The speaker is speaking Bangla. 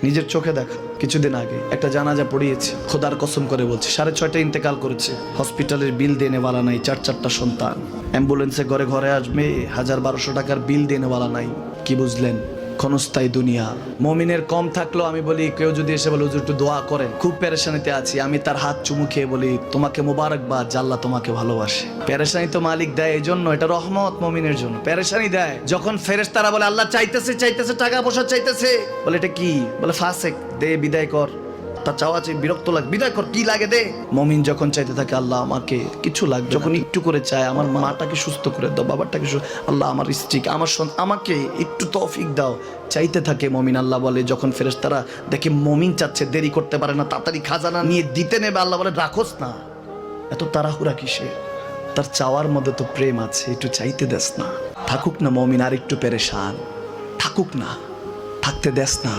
নিজের চোখে দেখা কিছুদিন আগে একটা জানাজা পড়িয়েছে, খোদার কসম করে বলছে 6:30 ইন্তেকাল করেছে। হসপিটালের বিল দেনেওয়ালা নাই, 4 সন্তান, অ্যাম্বুলেন্সে ঘরে ঘরে আসবে, 1000-1200 টাকার বিল দেনেওয়ালা নাই। কি বুঝলেন? ক্ষণস্থায়ী দুনিয়া। মুমিনের কম থাকলেও আমি বলি, কেউ যদি এসে বলে হুজুর একটু দোয়া করেন, খুব পেরেশানিতে আছি, আমি তার হাত চুমু খেয়ে বলি তোমাকে মোবারকবাদ, আল্লাহ তোমাকে ভালোবাসে। পেরেশানি তো মালিক দেয়, এই জন্য এটা রহমত মুমিনের জন্য। পেরেশানি দেয় যখন ফেরেশতারা বলে আল্লাহ চাইতেছে চাইতেছে, টাকা পয়সা চাইতেছে, বলে এটা কি? বলে ফাসেক, দে বিদায় কর। তার চাওয়া চাই, বিরক্ত লাগে, বিদায় কর, কি লাগে দে। মুমিন যখন চাইতে থাকে আল্লাহ আমাকে কিছু লাগবে, যখন একটু করে চায় আমার মাটাকে সুস্থ করে দাও, বাবাটাকে আল্লাহ আমার স্ত্রীকে, আমার আমাকে একটু তৌফিক দাও, চাইতে থাকে মুমিন। আল্লাহ বলে যখন ফেরেশতারা দেখে মুমিন চাচ্ছে, দেরি করতে পারে না, তাড়াতাড়ি খাজানা নিয়ে দিতে নেবে, আল্লাহ বলে রাখোস না, এত তাড়াহুড়া কিসে? তার চাওয়ার মধ্যে তো প্রেম আছে, একটু চাইতে দেস না। থাকুক না মুমিন আর একটু পেরেশান, থাকুক না, থাকতে দেস না।